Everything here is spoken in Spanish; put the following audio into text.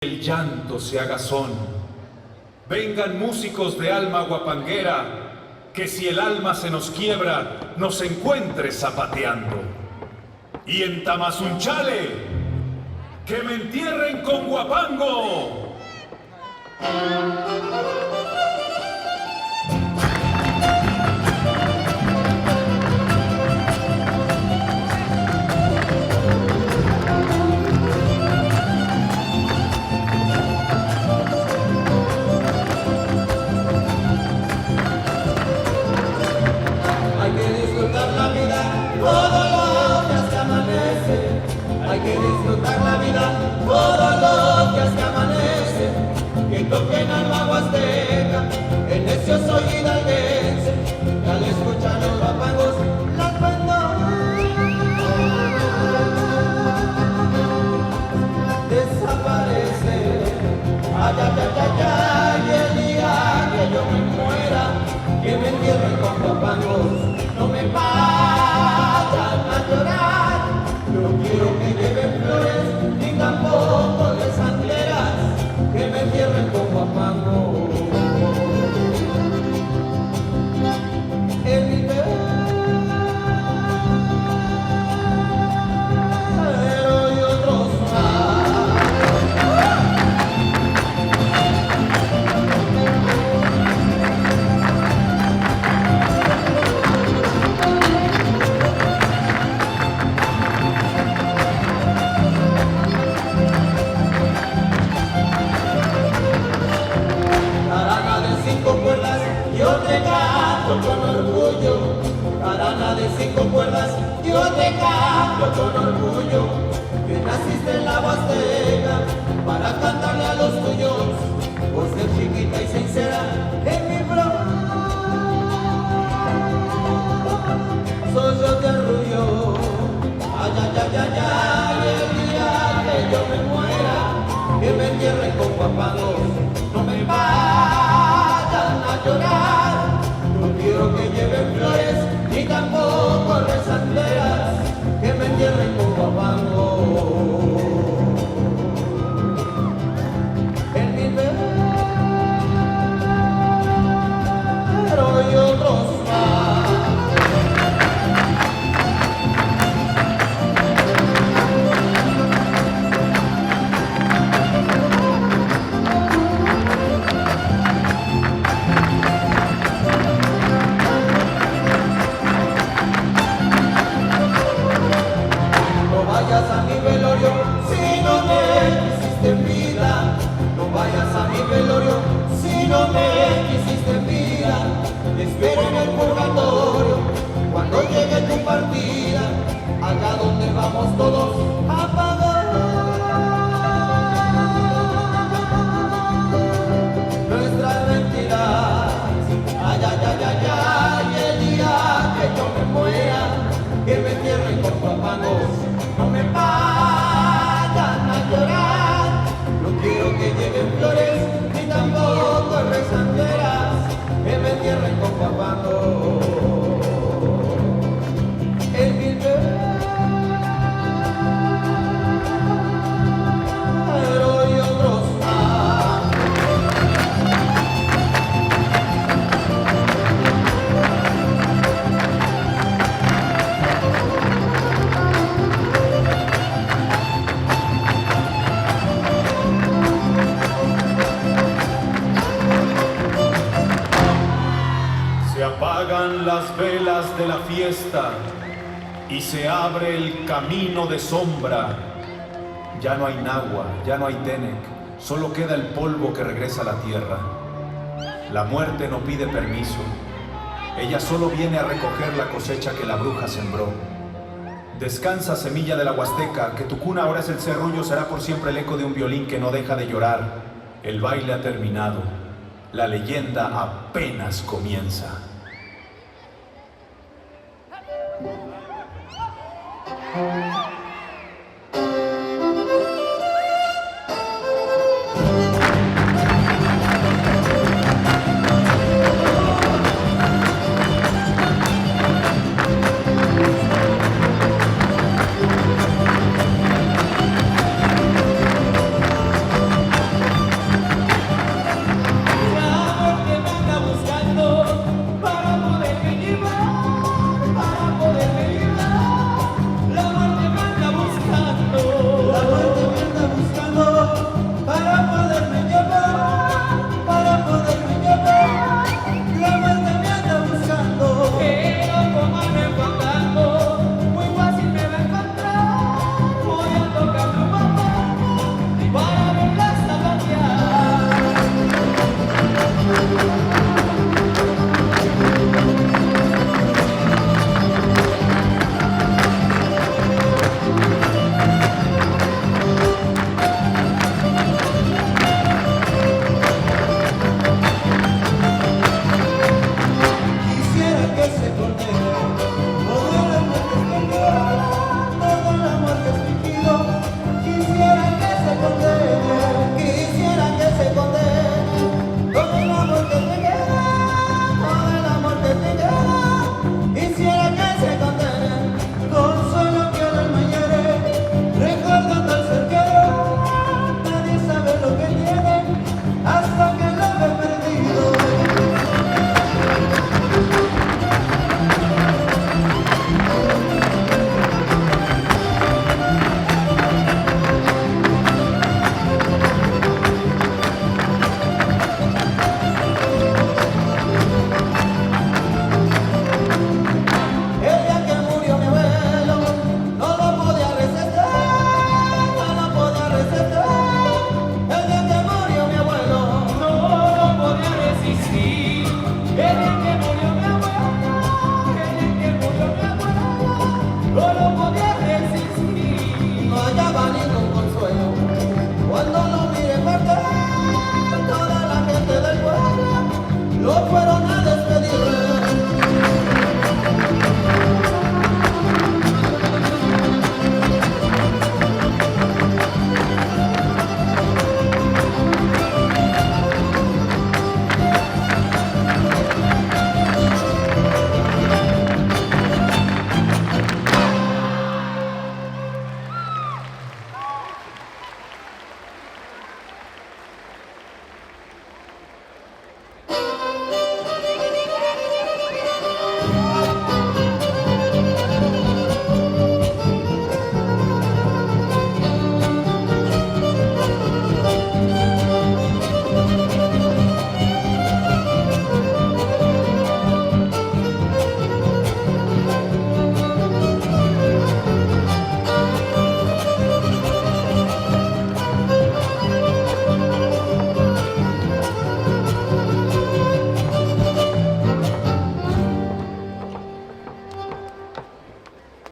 El llanto se haga son. Vengan músicos de alma guapanguera, que si el alma se nos quiebra, nos encuentre zapateando. Y en Tamazunchale, que me entierren con guapango. Hay que disfrutar la vida todos los días que amanece, que toquen alma huasteca, el necio soy hidalguense, y al escuchar los guapangos las bandas desaparecen. Ay, ay, ay, ay, ay, el día que yo me muera, que me entierren con guapangos, no me vayan a llorar. No quiero que lleven flores, ni tampoco de santeras, que me entierren con guapango. En mi pero y otros más. Yo te canto con orgullo, jarana de 5 cuerdas, yo te canto con orgullo, que naciste en la Huasteca para cantarle a los tuyos, por ser chiquita y sincera en mi bro. Soy yo de orgullo, ay, ay, ay, ay, ay, el día que yo me muera, que me entierren con guapangos, no me vayan a llorar, no quiero que lleven flores, ni tampoco rezanderas, que me entierren con guapango. En mi pero y otros más. A mi velorio, si no me quisiste en vida, no vayas a mi velorio, si no me quisiste en vida, te espero en el purgatorio, cuando llegue tu partida, allá donde vamos todos a pagar nuestras mentiras. Ay, ay, ay, ay, ay, el día que yo me muera, que me entierren con guapangos, no me vayan a llorar, no quiero que lleven flores, ni tampoco rezanderas, que me entierren con guapango. En mi pero y otros más. Se apagan las velas de la fiesta y se abre el camino de sombra. Ya no hay nahua, ya no hay tenec, solo queda el polvo que regresa a la tierra. La muerte no pide permiso, ella solo viene a recoger la cosecha que la bruja sembró. Descansa, semilla de la Huasteca, que tu cuna ahora es el cerrullo, será por siempre el eco de un violín que no deja de llorar. El baile ha terminado, la leyenda apenas comienza.